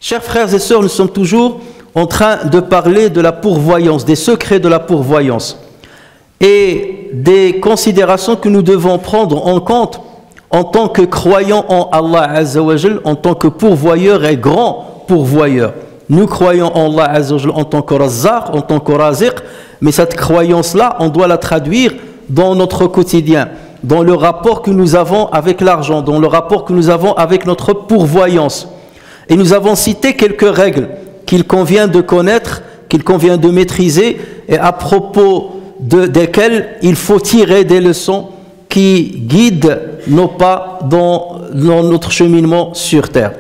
Chers frères et sœurs, nous sommes toujours en train de parler de la pourvoyance, des secrets de la pourvoyance et des considérations que nous devons prendre en compte en tant que croyants en Allah Azza wa Jal, en tant que pourvoyeur et grand pourvoyeur. Nous croyons en Allah Azza wa Jal en tant que Razzaq, en tant que Raziq, mais cette croyance-là, on doit la traduire dans notre quotidien, dans le rapport que nous avons avec l'argent, dans le rapport que nous avons avec notre pourvoyance. Et nous avons cité quelques règles qu'il convient de connaître, qu'il convient de maîtriser et à propos desquelles il faut tirer des leçons qui guident nos pas dans notre cheminement sur terre.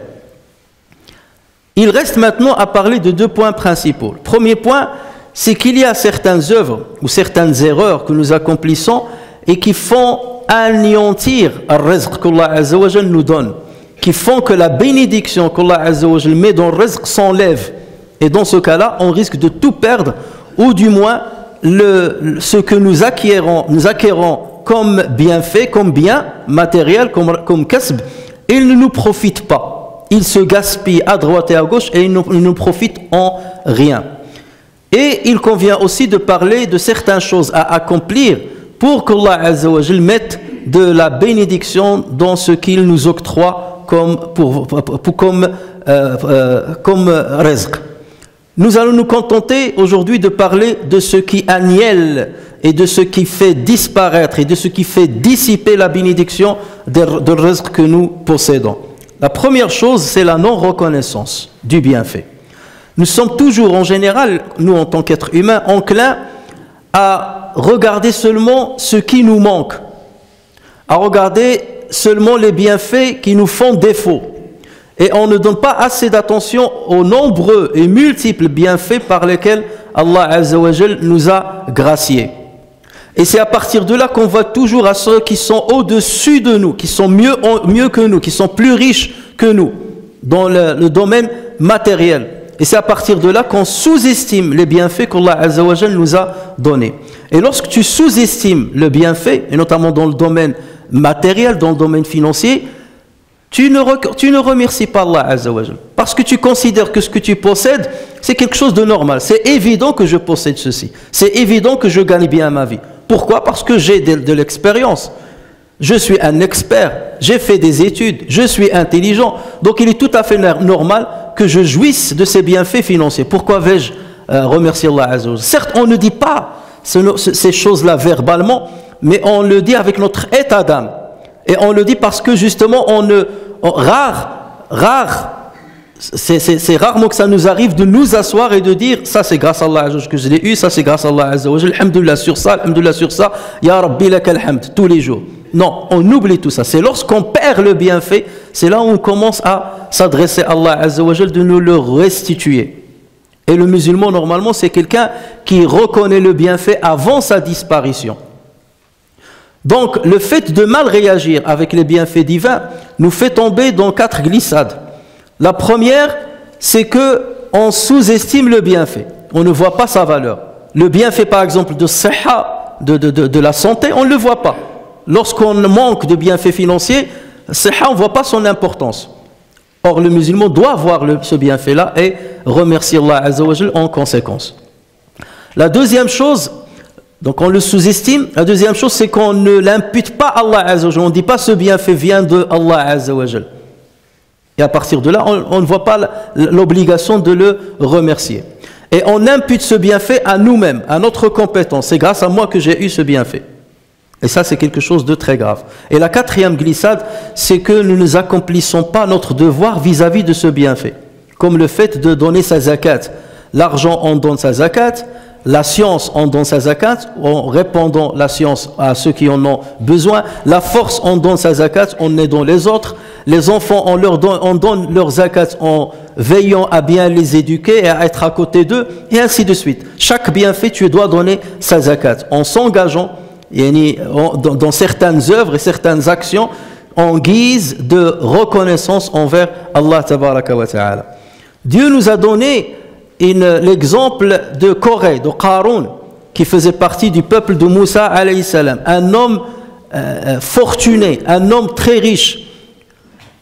Il reste maintenant à parler de deux points principaux. Le premier point, c'est qu'il y a certaines œuvres ou certaines erreurs que nous accomplissons et qui font anéantir le rizq qu'Allah Azza wa Jal nous donne, qui font que la bénédiction qu'Allah Azza wa Jal met dans le rizq s'enlève. Et dans ce cas-là, on risque de tout perdre, ou du moins ce que nous acquérons comme bienfait, comme bien matériel, comme kasb, il ne nous profite pas. Il se gaspille à droite et à gauche et il ne nous profite en rien. Et il convient aussi de parler de certaines choses à accomplir pour qu'Allah Azza wa Jal mette de la bénédiction dans ce qu'il nous octroie comme rizq. Nous allons nous contenter aujourd'hui de parler de ce qui annièle et de ce qui fait disparaître et de ce qui fait dissiper la bénédiction de rizq que nous possédons. La première chose, c'est la non-reconnaissance du bienfait. Nous sommes toujours en général, nous en tant qu'êtres humains, enclins à regarder seulement ce qui nous manque, à regarder seulement les bienfaits qui nous font défaut. Et on ne donne pas assez d'attention aux nombreux et multiples bienfaits par lesquels Allah Azza wa Jal nous a graciés. Et c'est à partir de là qu'on voit toujours à ceux qui sont au-dessus de nous, qui sont mieux que nous, qui sont plus riches que nous dans le domaine matériel. Et c'est à partir de là qu'on sous-estime les bienfaits qu'Allah Azza wa Jal nous a donnés. Et lorsque tu sous-estimes le bienfait, et notamment dans le domaine matériel, dans le domaine financier, tu ne remercies pas Allah Azza wa Jal, parce que tu considères que ce que tu possèdes, c'est quelque chose de normal. C'est évident que je possède ceci. C'est évident que je gagne bien ma vie. Pourquoi? Parce que j'ai de l'expérience. Je suis un expert. J'ai fait des études. Je suis intelligent. Donc il est tout à fait normal que je jouisse de ces bienfaits financiers. Pourquoi vais-je remercier Allah Azza wa Jal? Certes, on ne dit pas ces choses-là verbalement, mais on le dit avec notre état d'âme. Et on le dit parce que justement, c'est rarement que ça nous arrive de nous asseoir et de dire ça c'est grâce à Allah que je l'ai eu, ça c'est grâce à Allah Azza wa Jal, alhamdulillah sur ça, ya Rabbi lakal hamd, tous les jours. Non, on oublie tout ça. C'est lorsqu'on perd le bienfait, c'est là où on commence à s'adresser à Allah Azza wa Jal de nous le restituer. Et le musulman, normalement, c'est quelqu'un qui reconnaît le bienfait avant sa disparition. Donc, le fait de mal réagir avec les bienfaits divins nous fait tomber dans 4 glissades. La première, c'est qu'on sous-estime le bienfait. On ne voit pas sa valeur. Le bienfait, par exemple, de sihha, de la santé, on ne le voit pas. Lorsqu'on manque de bienfaits financiers, sihha, on ne voit pas son importance. Or, le musulman doit voir ce bienfait-là et remercier Allah Azza wa Jal en conséquence. La deuxième chose, donc on le sous-estime. La deuxième chose, c'est qu'on ne l'impute pas à Allah Azza wa Jal. On ne dit pas ce bienfait vient de Allah Azza wa Jal. Et à partir de là, on ne voit pas l'obligation de le remercier. Et on impute ce bienfait à nous-mêmes, à notre compétence. C'est grâce à moi que j'ai eu ce bienfait. Et ça, c'est quelque chose de très grave. Et la quatrième glissade, c'est que nous ne accomplissons pas notre devoir vis-à-vis de ce bienfait. Comme le fait de donner sa zakat. L'argent, on donne sa zakat. La science, on donne sa zakat, en répandant la science à ceux qui en ont besoin. La force, on donne sa zakat, on aide les autres. Les enfants, on donne leur zakat en veillant à bien les éduquer et à être à côté d'eux, et ainsi de suite. Chaque bienfait, tu dois donner sa zakat en s'engageant dans certaines œuvres et certaines actions en guise de reconnaissance envers Allah tabaraka wa ta'ala. Dieu nous a donné l'exemple de Corée, de Qarun, qui faisait partie du peuple de Moussa alayhi salam, un homme fortuné, un homme très riche.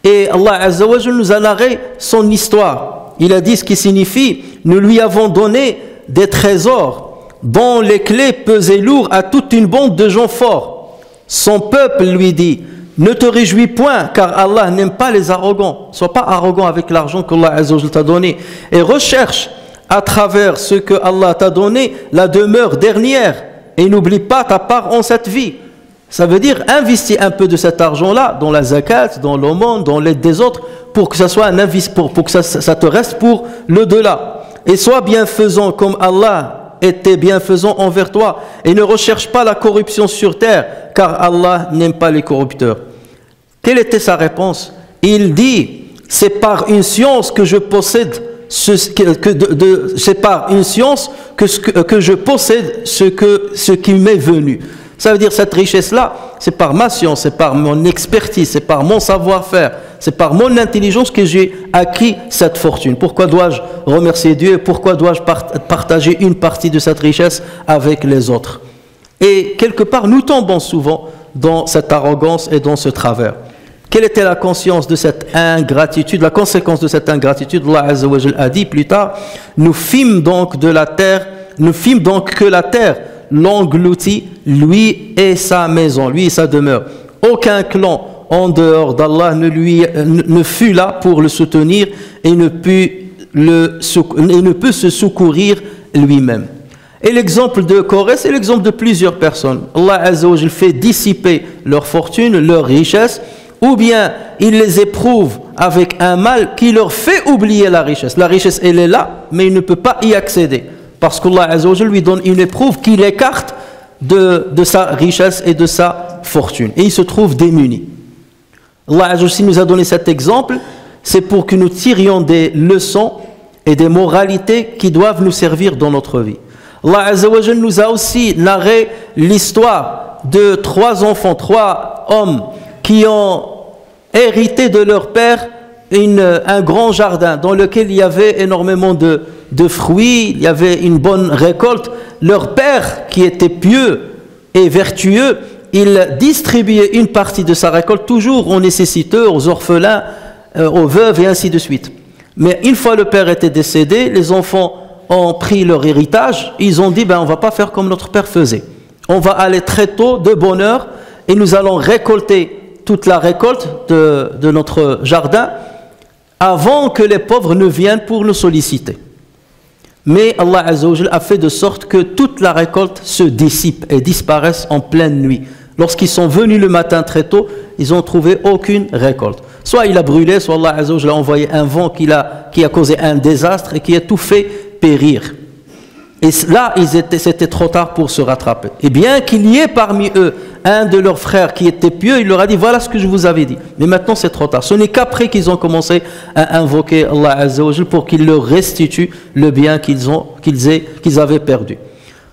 Et Allah Azza wa Jalla nous a narré son histoire. Il a dit ce qui signifie: nous lui avons donné des trésors dont les clés pesaient lourd à toute une bande de gens forts. Son peuple lui dit: ne te réjouis point, car Allah n'aime pas les arrogants. Sois pas arrogant avec l'argent qu'Allah Azza wa Jalla t'a donné, et recherche à travers ce que Allah t'a donné la demeure dernière, et n'oublie pas ta part en cette vie. Ça veut dire investis un peu de cet argent-là dans la zakat, dans l'aumône, dans l'aide des autres, pour que ça soit un investissement, pour que ça te reste pour le delà. Et sois bienfaisant comme Allah était bienfaisant envers toi, et ne recherche pas la corruption sur terre, car Allah n'aime pas les corrupteurs. Quelle était sa réponse? Il dit: c'est par une science que je possède c'est par une science que je possède ce qui m'est venu. Ça veut dire, cette richesse-là, c'est par ma science, c'est par mon expertise, c'est par mon savoir-faire, c'est par mon intelligence que j'ai acquis cette fortune. Pourquoi dois-je remercier Dieu? Pourquoi dois-je partager une partie de cette richesse avec les autres? Et quelque part, nous tombons souvent dans cette arrogance et dans ce travers. Quelle était la conscience de cette ingratitude, la conséquence de cette ingratitude? Allah Azza wa Jalla a dit plus tard: nous fîmes donc que la terre l'engloutit, lui et sa maison, lui et sa demeure. Aucun clan en dehors d'Allah ne fut là pour le soutenir et ne peut se secourir lui-même. Et l'exemple de Corée, c'est l'exemple de plusieurs personnes. Allah Azza wa Jalla fait dissiper leur fortune, leur richesse, ou bien il les éprouve avec un mal qui leur fait oublier la richesse. La richesse, elle est là, mais il ne peut pas y accéder, parce qu'Allah Azza wa Jalla lui donne une épreuve qui l'écarte de sa richesse et de sa fortune. Et il se trouve démuni. Allah Azza wa Jalla nous a donné cet exemple, c'est pour que nous tirions des leçons et des moralités qui doivent nous servir dans notre vie. Allah Azza wa Jalla nous a aussi narré l'histoire de 3 enfants, 3 hommes qui ont hérité de leur père un grand jardin dans lequel il y avait énormément de fruits, il y avait une bonne récolte. Leur père, qui était pieux et vertueux, il distribuait une partie de sa récolte toujours aux nécessiteux, aux orphelins, aux veuves et ainsi de suite. Mais une fois le père était décédé, les enfants ont pris leur héritage. Ils ont dit: on ne va pas faire comme notre père faisait. On va aller très tôt, de bonne heure, et nous allons récolter toute la récolte de notre jardin avant que les pauvres ne viennent pour nous solliciter. Mais Allah Azza wa Jalla a fait de sorte que toute la récolte se dissipe et disparaisse en pleine nuit. Lorsqu'ils sont venus le matin très tôt, ils n'ont trouvé aucune récolte. Soit il a brûlé, soit Allah Azza wa Jalla a envoyé un vent qui a causé un désastre et qui a tout fait périr. Et là, c'était trop tard pour se rattraper. Et bien qu'il y ait parmi eux un de leurs frères qui était pieux, il leur a dit: voilà ce que je vous avais dit. Mais maintenant c'est trop tard. Ce n'est qu'après qu'ils ont commencé à invoquer Allah Azza wa Jalla pour qu'il leur restitue le bien qu'ils avaient perdu.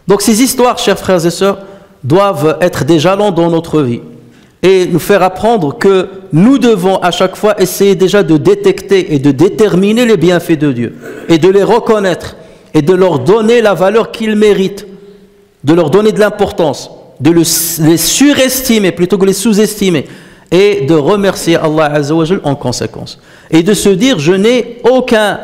Donc ces histoires, chers frères et sœurs, doivent être des jalons dans notre vie et nous faire apprendre que nous devons à chaque fois essayer déjà de détecter et de déterminer les bienfaits de Dieu et de les reconnaître et de leur donner la valeur qu'ils méritent, de leur donner de l'importance, de les surestimer plutôt que les sous-estimer, et de remercier Allah Azza wa Jalla en conséquence. Et de se dire: je n'ai aucun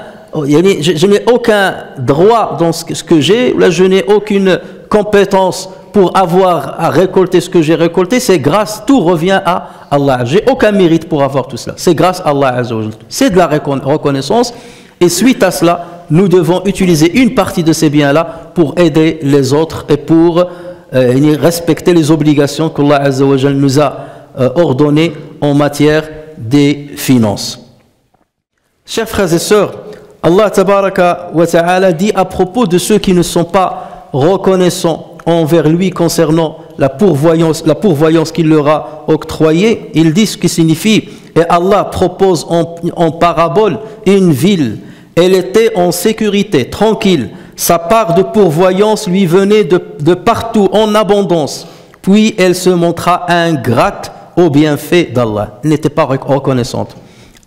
droit dans ce que j'ai, là je n'ai aucune compétence pour avoir à récolter ce que j'ai récolté, c'est grâce, tout revient à Allah. J'ai aucun mérite pour avoir tout cela, c'est grâce à Allah Azza wa Jalla. C'est de la reconnaissance, et suite à cela, nous devons utiliser une partie de ces biens-là pour aider les autres et pour respecter les obligations qu'Allah Azza wa Jalla nous a ordonnées en matière des finances. Chers frères et sœurs, Allah Tabaraka wa Ta'ala dit à propos de ceux qui ne sont pas reconnaissants envers lui concernant la pourvoyance qu'il leur a octroyée, il dit ce qui signifie: et Allah propose en parabole une ville. Elle était en sécurité, tranquille. Sa part de pourvoyance lui venait de partout en abondance. Puis elle se montra ingrate au bienfait d'Allah. Elle n'était pas reconnaissante.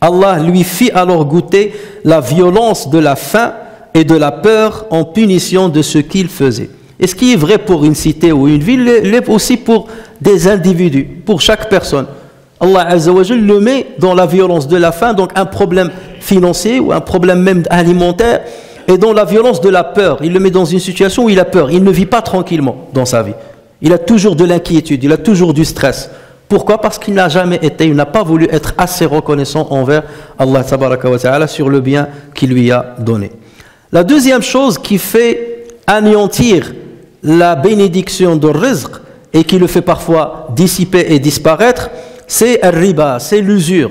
Allah lui fit alors goûter la violence de la faim et de la peur en punition de ce qu'il faisait. Et ce qui est vrai pour une cité ou une ville l'est aussi pour des individus, pour chaque personne. Allah Azza wa Jal le met dans la violence de la faim, donc un problème financier ou un problème même alimentaire, et dans la violence de la peur. Il le met dans une situation où il a peur. Il ne vit pas tranquillement dans sa vie. Il a toujours de l'inquiétude, il a toujours du stress. Pourquoi? Parce qu'il n'a jamais été, il n'a pas voulu être assez reconnaissant envers Allah Tabaraka wa Ta'ala sur le bien qu'il lui a donné. La deuxième chose qui fait anéantir la bénédiction de rizq et qui le fait parfois dissiper et disparaître, c'est le riba, c'est l'usure.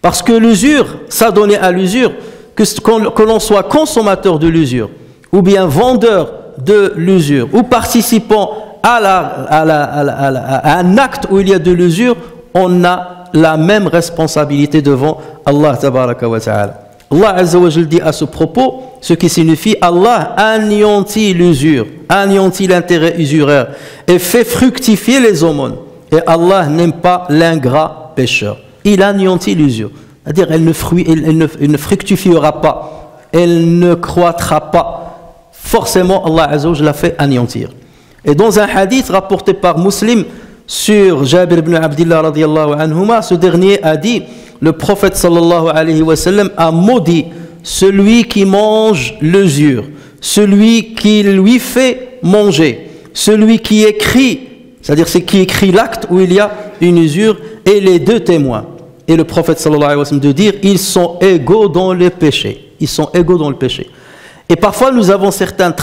Parce que l'usure, s'adonner à l'usure, que l'on soit consommateur de l'usure, ou bien vendeur de l'usure, ou participant à un acte où il y a de l'usure, on a la même responsabilité devant Allah Tabaraka wa Ta'ala. Allah Azza wa Jal dit à ce propos, ce qui signifie Allah anéantit l'usure, anéantit l'intérêt usuraire et fait fructifier les aumônes. Et Allah n'aime pas l'ingrat pécheur. Il anéantit l'usure. C'est-à-dire elle ne fructifiera pas, elle ne croîtra pas. Forcément, Allah Azza wa Jal la fait anéantir. Et dans un hadith rapporté par Muslim sur Jabir ibn Abdillah radiyallahu anhuma, ce dernier a dit, le prophète sallallahu alayhi wa sallam a maudit celui qui mange l'usure, celui qui lui fait manger, celui qui écrit, c'est-à-dire c'est qui écrit l'acte où il y a une usure, et les deux témoins. Et le prophète sallallahu alayhi wa sallam de dire, ils sont égaux dans le péché. Ils sont égaux dans le péché. Et parfois nous avons certaines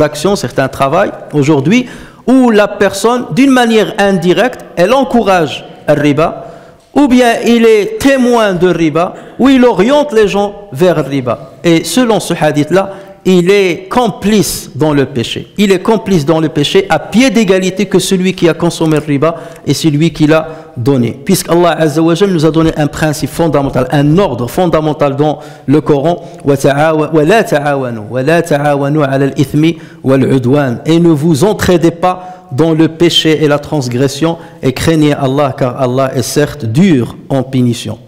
actions, certains travails aujourd'hui où la personne, d'une manière indirecte, elle encourage le riba, ou bien il est témoin de riba, ou il oriente les gens vers le riba. Et selon ce hadith-là, il est complice dans le péché. Il est complice dans le péché à pied d'égalité que celui qui a consommé le riba et celui qui l'a donné. Puisqu'Allah Azza wa Jal nous a donné un principe fondamental, un ordre fondamental dans le Coran, وَلَا تَعَاوَنُوا عَلَى الْإِثْمِ وَالْعُدْوَانِ. Et ne vous entraidez pas dans le péché et la transgression, et craignez Allah, car Allah est certes dur en punition.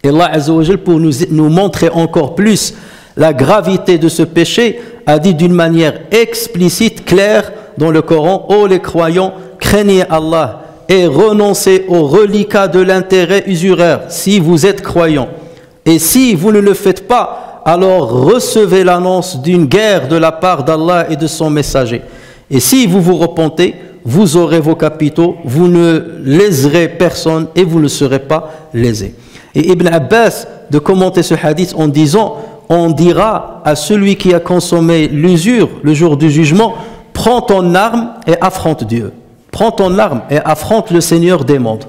Et Allah Azza wa Jal, pour nous montrer encore plus la gravité de ce péché, a dit d'une manière explicite, claire dans le Coran, ô les croyants, craignez Allah et renoncez aux reliquats de l'intérêt usuraire si vous êtes croyants. Et si vous ne le faites pas, alors recevez l'annonce d'une guerre de la part d'Allah et de son messager. Et si vous vous repentez, vous aurez vos capitaux, vous ne léserez personne et vous ne serez pas lésés. Et Ibn Abbas de commenter ce hadith en disant, on dira à celui qui a consommé l'usure le jour du jugement, prends ton arme et affronte Dieu. Prends ton arme et affronte le Seigneur des mondes.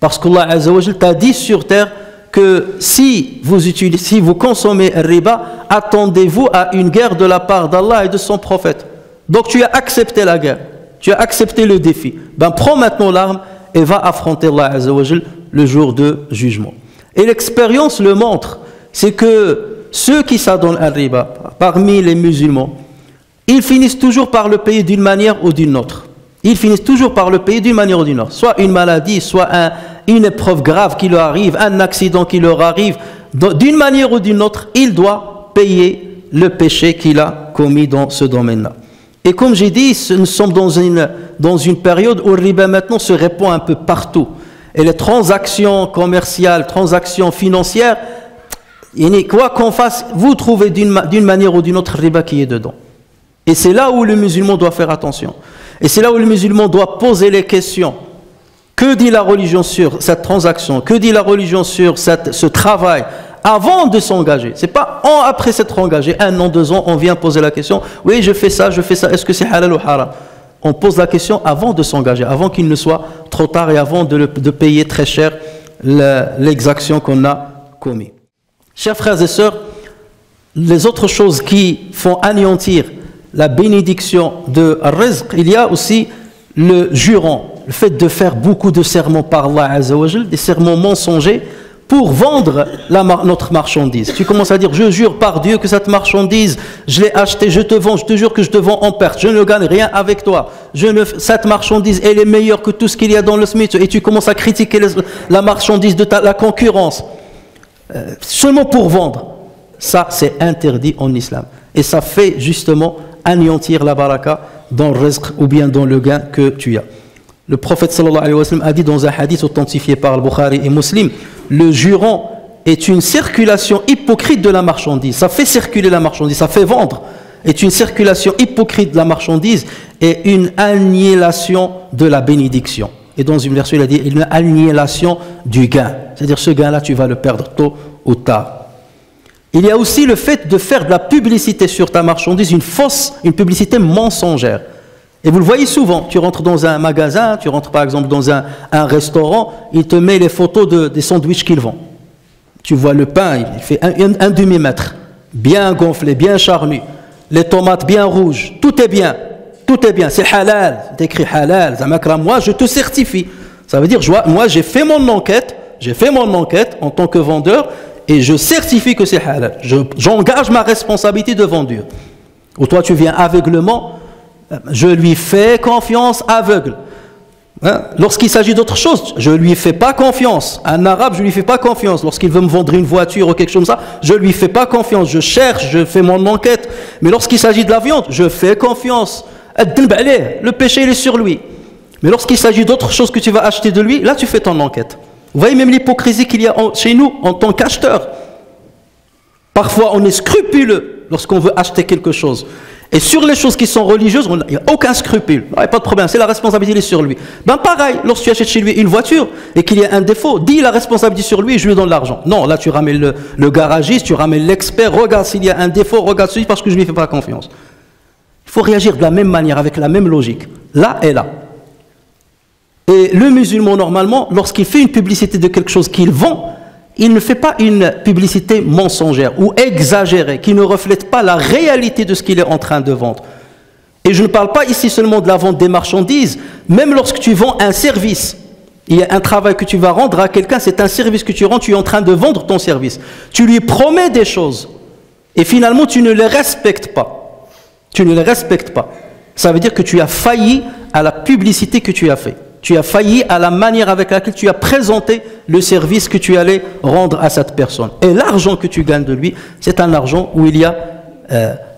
Parce qu'Allah Azza wa Jal t'a dit sur terre que si vous consommez un riba, attendez-vous à une guerre de la part d'Allah et de son prophète. Donc tu as accepté la guerre, tu as accepté le défi. Ben prends maintenant l'arme et va affronter Allah Azza wa Jal le jour de jugement. Et l'expérience le montre, c'est que ceux qui s'adonnent à riba parmi les musulmans, ils finissent toujours par le payer d'une manière ou d'une autre. Ils finissent toujours par le payer d'une manière ou d'une autre. Soit une maladie, soit une épreuve grave qui leur arrive, un accident qui leur arrive. D'une manière ou d'une autre, il doit payer le péché qu'il a commis dans ce domaine-là. Et comme j'ai dit, nous sommes dans une période où le riba maintenant se répand un peu partout. Et les transactions commerciales, transactions financières, quoi qu'on fasse, vous trouvez d'une manière ou d'une autre riba qui est dedans. Et c'est là où le musulman doit faire attention. Et c'est là où le musulman doit poser les questions. Que dit la religion sur cette transaction? Que dit la religion sur ce travail? Avant de s'engager. C'est pas après s'être engagé, 1 an, 2 ans, on vient poser la question. Oui, je fais ça, est-ce que c'est halal ou haram? On pose la question avant de s'engager, avant qu'il ne soit trop tard et avant de payer très cher l'exaction qu'on a commise. Chers frères et sœurs, les autres choses qui font anéantir la bénédiction de rizq, il y a aussi le jurant, le fait de faire beaucoup de serments par Allah Azza wa Jal, des serments mensongers, pour vendre notre marchandise. Tu commences à dire, je jure par Dieu que cette marchandise, je l'ai achetée, je te vends, je te jure que je te vends en perte, je ne gagne rien avec toi. Cette marchandise, elle est meilleure que tout ce qu'il y a dans le SMIC. Et tu commences à critiquer la marchandise de la concurrence. Seulement pour vendre. Ça, c'est interdit en islam. Et ça fait justement anéantir la baraka dans le rizq ou bien dans le gain que tu as. Le prophète sallallahu alayhi wa sallam a dit dans un hadith authentifié par le Bukhari et Muslim, le jurant est une circulation hypocrite de la marchandise. Ça fait circuler la marchandise, ça fait vendre. Est une circulation hypocrite de la marchandise et une annihilation de la bénédiction. Et dans une version, il a dit une annihilation du gain. C'est-à-dire ce gain-là, tu vas le perdre tôt ou tard. Il y a aussi le fait de faire de la publicité sur ta marchandise, une publicité mensongère. Et vous le voyez souvent, tu rentres dans un magasin, tu rentres par exemple dans un restaurant, il te met les photos des sandwichs qu'il vend. Tu vois le pain, il fait un demi-mètre, bien gonflé, bien charnu, les tomates bien rouges, tout est bien, c'est halal, c'est écrit halal, moi je te certifie. Ça veut dire, moi j'ai fait mon enquête en tant que vendeur et je certifie que c'est halal. J'engage ma responsabilité devant Dieu. Ou toi tu viens aveuglement, je lui fais confiance aveugle. Hein? Lorsqu'il s'agit d'autre chose, je ne lui fais pas confiance. Un arabe, je ne lui fais pas confiance. Lorsqu'il veut me vendre une voiture ou quelque chose comme ça, je ne lui fais pas confiance. Je cherche, je fais mon enquête. Mais lorsqu'il s'agit de la viande, je fais confiance. Le péché, il est sur lui. Mais lorsqu'il s'agit d'autre chose que tu vas acheter de lui, là, tu fais ton enquête. Vous voyez même l'hypocrisie qu'il y a chez nous en tant qu'acheteur. Parfois, on est scrupuleux lorsqu'on veut acheter quelque chose. Et sur les choses qui sont religieuses, il n'y a aucun scrupule. Il n'y a pas de problème, c'est la responsabilité sur lui. Ben pareil, lorsque tu achètes chez lui une voiture et qu'il y a un défaut, dis la responsabilité sur lui et je lui donne l'argent. Non, là tu ramènes le garagiste, tu ramènes l'expert, regarde s'il y a un défaut, regarde celui parce que je ne lui fais pas confiance. Il faut réagir de la même manière, avec la même logique. Là et là. Et le musulman, normalement, lorsqu'il fait une publicité de quelque chose qu'il vend, il ne fait pas une publicité mensongère ou exagérée, qui ne reflète pas la réalité de ce qu'il est en train de vendre. Et je ne parle pas ici seulement de la vente des marchandises, même lorsque tu vends un service, il y a un travail que tu vas rendre à quelqu'un, c'est un service que tu rends, tu es en train de vendre ton service. Tu lui promets des choses, et finalement tu ne les respectes pas. Tu ne les respectes pas. Ça veut dire que tu as failli à la publicité que tu as faite. Tu as failli à la manière avec laquelle tu as présenté le service que tu allais rendre à cette personne. Et l'argent que tu gagnes de lui, c'est un argent où il y a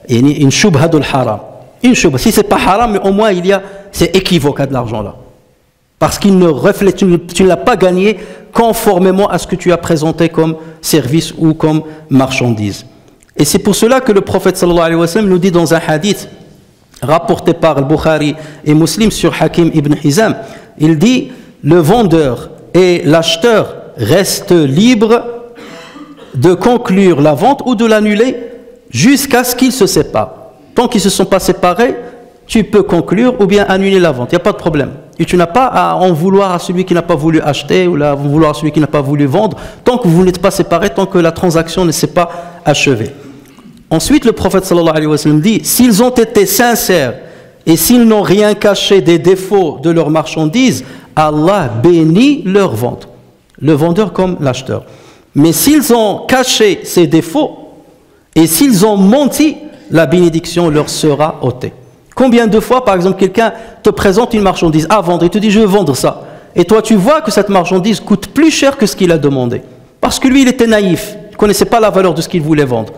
une shubha de haram. Une shubha. Si ce n'est pas haram, mais au moins c'est équivoque à de l'argent là. Parce qu'il ne reflète, tu ne l'as pas gagné conformément à ce que tu as présenté comme service ou comme marchandise. Et c'est pour cela que le prophète sallallahu alayhi wa sallam nous dit dans un hadith rapporté par le Bukhari et Muslim sur Hakim ibn Hizam, il dit, le vendeur et l'acheteur restent libres de conclure la vente ou de l'annuler jusqu'à ce qu'ils se séparent. Tant qu'ils ne se sont pas séparés, tu peux conclure ou bien annuler la vente, il n'y a pas de problème. Et tu n'as pas à en vouloir à celui qui n'a pas voulu acheter ou à en vouloir à celui qui n'a pas voulu vendre, tant que vous n'êtes pas séparés, tant que la transaction ne s'est pas achevée. Ensuite, le prophète sallallahu alayhi wa sallam dit, s'ils ont été sincères et s'ils n'ont rien caché des défauts de leur marchandise, Allah bénit leur vente. Le vendeur comme l'acheteur. Mais s'ils ont caché ces défauts et s'ils ont menti, la bénédiction leur sera ôtée. Combien de fois, par exemple, quelqu'un te présente une marchandise à vendre et te dit, je veux vendre ça. Et toi, tu vois que cette marchandise coûte plus cher que ce qu'il a demandé. Parce que lui, il était naïf. Il ne connaissait pas la valeur de ce qu'il voulait vendre.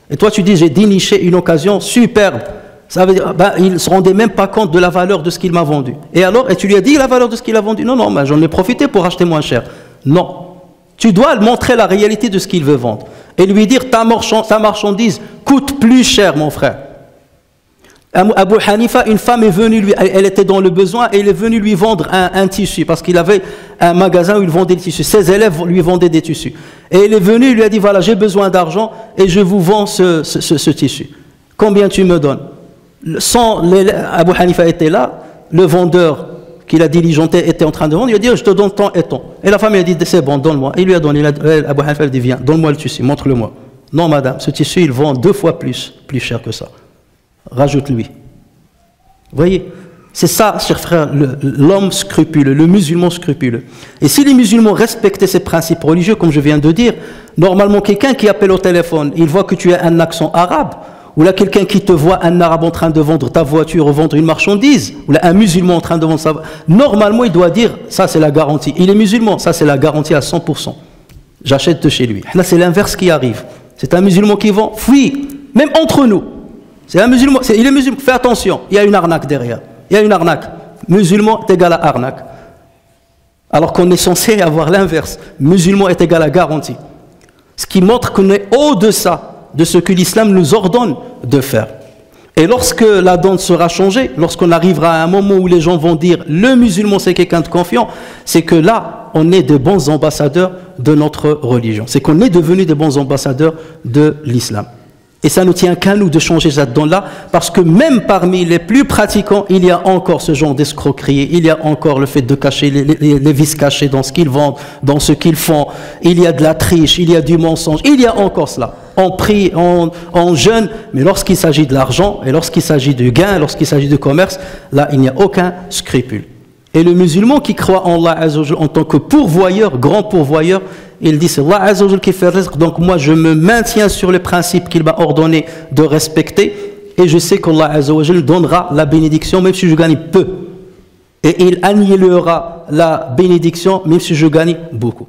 Et toi tu dis, j'ai déniché une occasion superbe. Ça veut dire, il ne se rendait même pas compte de la valeur de ce qu'il m'a vendu. Et alors, et tu lui as dit la valeur de ce qu'il a vendu? Non, non, j'en ai profité pour acheter moins cher. Non. Tu dois montrer la réalité de ce qu'il veut vendre. Et lui dire, ta marchandise coûte plus cher, mon frère. Abu Hanifa, une femme est venue, elle était dans le besoin et elle est venue lui vendre un tissu parce qu'il avait un magasin où il vendait des tissus. Ses élèves lui vendaient des tissus. Et elle est venue, il lui a dit, voilà, j'ai besoin d'argent et je vous vends ce tissu. Combien tu me donnes? Abu Hanifa était là, le vendeur qu'il a diligenté était en train de vendre, il a dit, je te donne tant et tant. Et la femme elle a dit, c'est bon, donne-moi. Il lui a donné, Abu Hanifa a dit, viens, donne-moi le tissu, montre-le-moi. Non madame, ce tissu il vend 2 fois plus cher que ça. Rajoute-lui. Vous voyez, C'est ça, chers frères, l'homme scrupuleux, le musulman scrupuleux. Et si les musulmans respectaient ces principes religieux, comme je viens de dire, normalement quelqu'un qui appelle au téléphone, il voit que tu as un accent arabe, ou là quelqu'un qui te voit un arabe en train de vendre ta voiture ou vendre une marchandise, ou là un musulman en train de vendre sa voiture, normalement il doit dire, ça c'est la garantie. Il est musulman, ça c'est la garantie à 100%. J'achète de chez lui. Là c'est l'inverse qui arrive. C'est un musulman qui vend, fuis, même entre nous. C'est un musulman, il est musulman, fais attention, il y a une arnaque derrière. Il y a une arnaque. Musulman est égal à arnaque. Alors qu'on est censé avoir l'inverse. Musulman est égal à garantie. Ce qui montre qu'on est au-deçà de ce que l'islam nous ordonne de faire. Et lorsque la donne sera changée, lorsqu'on arrivera à un moment où les gens vont dire le musulman c'est quelqu'un de confiant, c'est que là, on est de bons ambassadeurs de notre religion. C'est qu'on est devenus de bons ambassadeurs de l'islam. Et ça ne tient qu'à nous de changer cette donne-là, parce que même parmi les plus pratiquants, il y a encore ce genre d'escroquerie, il y a encore le fait de cacher les vices cachés dans ce qu'ils vendent, dans ce qu'ils font, il y a de la triche, il y a du mensonge, il y a encore cela. On prie, on jeûne, mais lorsqu'il s'agit de l'argent, et lorsqu'il s'agit du gain, lorsqu'il s'agit du commerce, là il n'y a aucun scrupule. Et le musulman qui croit en Allah Azza wa Jal en tant que pourvoyeur, grand pourvoyeur, il dit c'est Allah Azza wa Jal qui fait le rizq, donc moi je me maintiens sur les principes qu'il m'a ordonné de respecter, et je sais qu'Allah Azza wa Jal donnera la bénédiction même si je gagne peu, et il annihilera la bénédiction même si je gagne beaucoup.